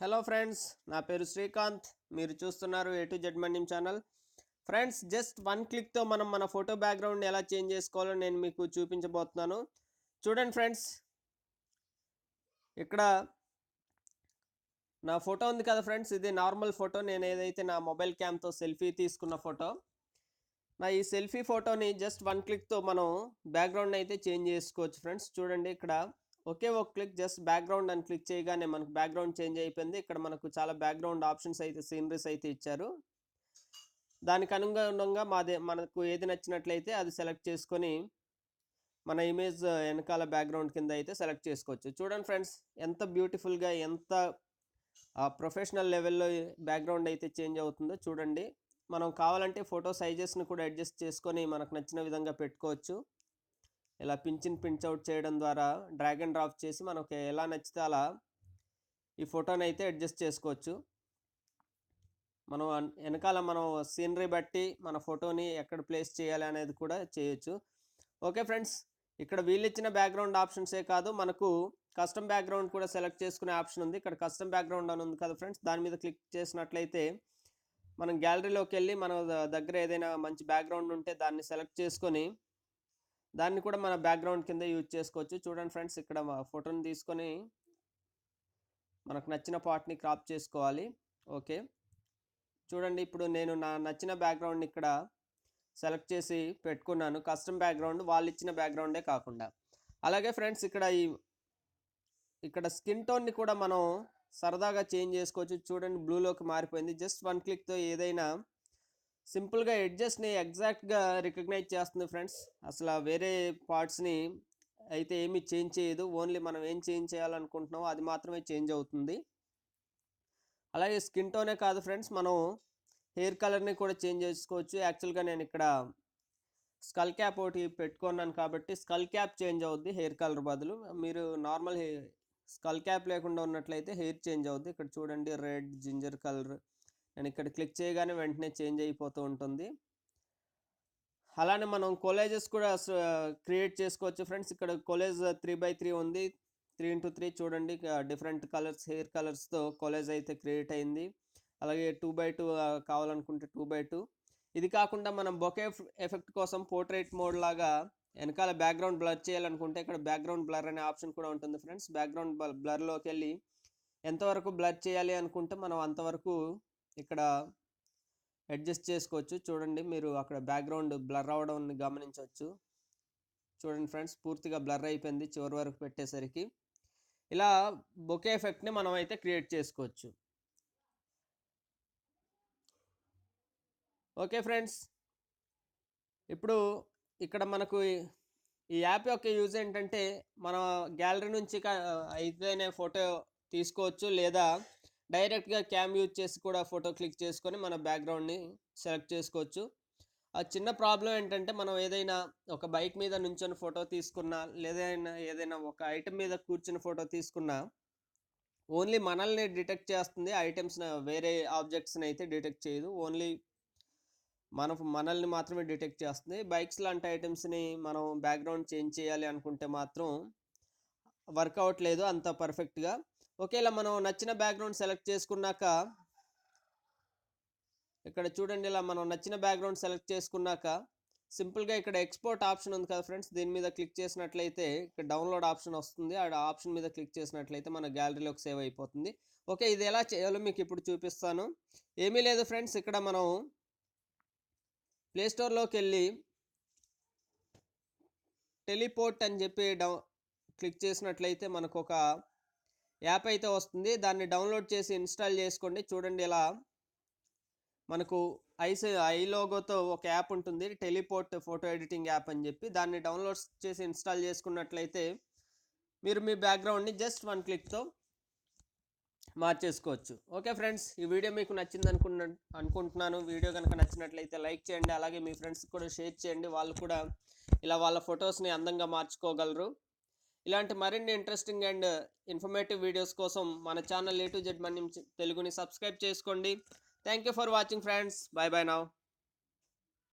Hello friends, నా పేరు శ్రీకాంత్. మీరు చూస్తున్నారు A to Z Manyam channel. Friends, just one క్లిక్తో మనం మన ఫోటో బ్యాక్గ్రౌండ్ని ఎలా చేంజ్ చేసుకోవాలో నేను మీకు చూపించబోతున్నాను. చూడండి ఫ్రెండ్స్, ఇక్కడ నా ఫోటో ఉంది కదా ఫ్రెండ్స్. ఇది నార్మల్ ఫోటో. నేను ఏదైతే నా మొబైల్ క్యామ్తో సెల్ఫీ తీసుకున్న ఫోటో. నా ఈ సెల్ఫీ ఫోటోని జస్ట్ వన్ క్లిక్తో మనం బ్యాక్గ్రౌండ్ అయితే చేంజ్ చేసుకోవచ్చు ఫ్రెండ్స్. చూడండి, ఇక్కడ ఒకే ఒక క్లిక్, జస్ట్ బ్యాక్గ్రౌండ్ అని క్లిక్ చేయగానే మనకు బ్యాక్గ్రౌండ్ చేంజ్ అయిపోయింది. ఇక్కడ మనకు చాలా బ్యాక్గ్రౌండ్ ఆప్షన్స్ అయితే, సీనరీస్ అయితే ఇచ్చారు. దానికి అనుగుణంగా మనకు ఏది నచ్చినట్లయితే అది సెలెక్ట్ చేసుకొని మన ఇమేజ్ వెనకాల బ్యాక్గ్రౌండ్ కింద అయితే సెలెక్ట్ చేసుకోవచ్చు. చూడండి ఫ్రెండ్స్, ఎంత బ్యూటిఫుల్గా, ఎంత ప్రొఫెషనల్ లెవెల్లో బ్యాక్గ్రౌండ్ అయితే చేంజ్ అవుతుందో చూడండి. మనం కావాలంటే ఫోటో సైజెస్ని కూడా అడ్జస్ట్ చేసుకొని మనకు నచ్చిన విధంగా పెట్టుకోవచ్చు. ఇలా పించ్ అవుట్ చేయడం ద్వారా డ్రాగ్ అండ్ డ్రాప్ చేసి మనకు ఎలా నచ్చితే అలా ఈ ఫోటోని అయితే అడ్జస్ట్ చేసుకోవచ్చు. మనం వెనకాల మనం సీనరీ బట్టి మన ఫోటోని ఎక్కడ ప్లేస్ చేయాలి అనేది కూడా చేయొచ్చు. ఓకే ఫ్రెండ్స్, ఇక్కడ వీళ్ళు ఇచ్చిన బ్యాక్గ్రౌండ్ ఆప్షన్సే కాదు, మనకు కస్టమ్ బ్యాక్గ్రౌండ్ కూడా సెలెక్ట్ చేసుకునే ఆప్షన్ ఉంది. ఇక్కడ కస్టమ్ బ్యాక్గ్రౌండ్ అని ఉంది కదా ఫ్రెండ్స్, దాని మీద క్లిక్ చేసినట్లయితే మనం గ్యాలరీలోకి వెళ్ళి మన దగ్గర ఏదైనా మంచి బ్యాక్గ్రౌండ్ ఉంటే దాన్ని సెలెక్ట్ చేసుకొని దాన్ని కూడా మన బ్యాక్గ్రౌండ్ కింద యూజ్ చేసుకోవచ్చు. చూడండి ఫ్రెండ్స్, ఇక్కడ ఫోటోని తీసుకొని మనకు నచ్చిన పార్ట్ని క్రాప్ చేసుకోవాలి. ఓకే, చూడండి, ఇప్పుడు నేను నా నచ్చిన బ్యాక్గ్రౌండ్ని ఇక్కడ సెలెక్ట్ చేసి పెట్టుకున్నాను. కస్టమ్ బ్యాక్గ్రౌండ్, వాళ్ళు ఇచ్చిన బ్యాక్గ్రౌండే కాకుండా. అలాగే ఫ్రెండ్స్, ఇక్కడ స్కిన్ టోన్ని కూడా మనం సరదాగా చేంజ్ చేసుకోవచ్చు. చూడండి, బ్లూలోకి మారిపోయింది. జస్ట్ వన్ క్లిక్తో ఏదైనా సింపుల్గా ఎడ్జస్ట్ని ఎగ్జాక్ట్గా రికగ్నైజ్ చేస్తుంది ఫ్రెండ్స్. అసలు వేరే పార్ట్స్ని అయితే ఏమీ చేంజ్ చేయదు. ఓన్లీ మనం ఏం చేంజ్ చేయాలనుకుంటున్నామో అది మాత్రమే చేంజ్ అవుతుంది. అలాగే స్కిన్ టోనే కాదు ఫ్రెండ్స్, మనం హెయిర్ కలర్ని కూడా చేంజ్ చేసుకోవచ్చు. యాక్చువల్గా నేను ఇక్కడ స్కల్ క్యాప్ ఒకటి పెట్టుకున్నాను కాబట్టి స్కల్ క్యాప్ చేంజ్ అవుద్ది హెయిర్ కలర్ బదులు. మీరు నార్మల్ స్కల్ క్యాప్ లేకుండా ఉన్నట్లయితే హెయిర్ చేంజ్ అవుద్ది. ఇక్కడ చూడండి, రెడ్ జింజర్ కలర్. నేను ఇక్కడ క్లిక్ చేయగానే వెంటనే చేంజ్ అయిపోతూ ఉంటుంది. అలానే మనం కొలేజెస్ కూడా క్రియేట్ చేసుకోవచ్చు ఫ్రెండ్స్. ఇక్కడ కొలేజ్ 3x3 ఉంది, 3x3. చూడండి, డిఫరెంట్ కలర్స్, హెయిర్ కలర్స్తో కొలేజ్ అయితే క్రియేట్ అయింది. అలాగే 2x2 కావాలనుకుంటే 2x2. ఇది కాకుండా మనం బొకే ఎఫెక్ట్ కోసం పోర్ట్రేట్ మోడ్ లాగా వెనకాల బ్యాక్గ్రౌండ్ బ్లర్ చేయాలనుకుంటే ఇక్కడ బ్యాక్గ్రౌండ్ బ్లర్ అనే ఆప్షన్ కూడా ఉంటుంది ఫ్రెండ్స్. బ్యాక్గ్రౌండ్ బ్లర్లోకి వెళ్ళి ఎంతవరకు బ్లర్ చేయాలి అనుకుంటే మనం అంతవరకు ఇక్కడ అడ్జస్ట్ చేసుకోవచ్చు. చూడండి, మీరు అక్కడ బ్యాక్గ్రౌండ్ బ్లర్ అవ్వడం గమనించవచ్చు. చూడండి ఫ్రెండ్స్, పూర్తిగా బ్లర్ అయిపోయింది చివరి వరకు పెట్టేసరికి. ఇలా బొకే ఎఫెక్ట్ని మనం అయితే క్రియేట్ చేసుకోవచ్చు. ఓకే ఫ్రెండ్స్, ఇప్పుడు ఇక్కడ మనకు ఈ యాప్ యొక్క యూజ్ ఏంటంటే, మన గ్యాలరీ నుంచి అయితేనే ఫోటో తీసుకోవచ్చు, లేదా డైరెక్ట్గా క్యామ్ యూజ్ చేసి కూడా ఫోటో క్లిక్ చేసుకొని మన బ్యాక్గ్రౌండ్ని సెలెక్ట్ చేసుకోవచ్చు. ఆ చిన్న ప్రాబ్లం ఏంటంటే, మనం ఏదైనా ఒక బైక్ మీద నుంచొని ఫోటో తీసుకున్నా, లేదా ఏదైనా ఒక ఐటమ్ మీద కూర్చుని ఫోటో తీసుకున్నా ఓన్లీ మనల్ని డిటెక్ట్ చేస్తుంది. ఐటమ్స్ వేరే ఆబ్జెక్ట్స్ని అయితే డిటెక్ట్ చేయదు. ఓన్లీ మనల్ని మాత్రమే డిటెక్ట్ చేస్తుంది. బైక్స్ లాంటి ఐటమ్స్ని మనం బ్యాక్గ్రౌండ్ చేంజ్ చేయాలి అనుకుంటే మాత్రం వర్క్ అవ్వట్లేదు అంత పర్ఫెక్ట్గా. ఒకేలా మనం నచ్చిన బ్యాక్గ్రౌండ్ సెలెక్ట్ చేసుకున్నాక ఇక్కడ చూడండి, ఇలా మనం నచ్చిన బ్యాక్గ్రౌండ్ సెలెక్ట్ చేసుకున్నాక సింపుల్గా ఇక్కడ ఎక్స్పోర్ట్ ఆప్షన్ ఉంది కదా ఫ్రెండ్స్, దీని మీద క్లిక్ చేసినట్లయితే ఇక్కడ డౌన్లోడ్ ఆప్షన్ వస్తుంది. ఆ ఆప్షన్ మీద క్లిక్ చేసినట్లయితే మన గ్యాలరీలోకి సేవ్ అయిపోతుంది. ఓకే, ఇది ఎలా చేయాలో మీకు ఇప్పుడు చూపిస్తాను. ఏమీ లేదు ఫ్రెండ్స్, ఇక్కడ మనం ప్లేస్టోర్లోకి వెళ్ళి టెలిపోర్ట్ అని చెప్పి క్లిక్ చేసినట్లయితే మనకు ఒక యాప్ అయితే వస్తుంది. దాన్ని డౌన్లోడ్ చేసి ఇన్స్టాల్ చేసుకోండి. చూడండి, ఇలా మనకు ఐ లోగోతో ఒక యాప్ ఉంటుంది, టెలిపోర్ట్ ఫోటో ఎడిటింగ్ యాప్ అని చెప్పి. దాన్ని డౌన్లోడ్ చేసి ఇన్స్టాల్ చేసుకున్నట్లయితే మీరు మీ బ్యాక్గ్రౌండ్ని జస్ట్ వన్ క్లిక్తో మార్చేసుకోవచ్చు. ఓకే ఫ్రెండ్స్, ఈ వీడియో మీకు నచ్చింది అనుకుంటున్నాను. వీడియో కనుక నచ్చినట్లయితే లైక్ చేయండి. అలాగే మీ ఫ్రెండ్స్కి కూడా షేర్ చేయండి, వాళ్ళు కూడా ఇలా వాళ్ళ ఫొటోస్ని అందంగా మార్చుకోగలరు. ఇలాంటి మరిన్ని ఇంట్రెస్టింగ్ అండ్ ఇన్ఫర్మేటివ్ వీడియోస్ కోసం మన ఛానల్ ఏ టు జెడ్ మన్యం తెలుగుని సబ్స్క్రైబ్ చేసుకోండి. Thank you for watching friends. By by now.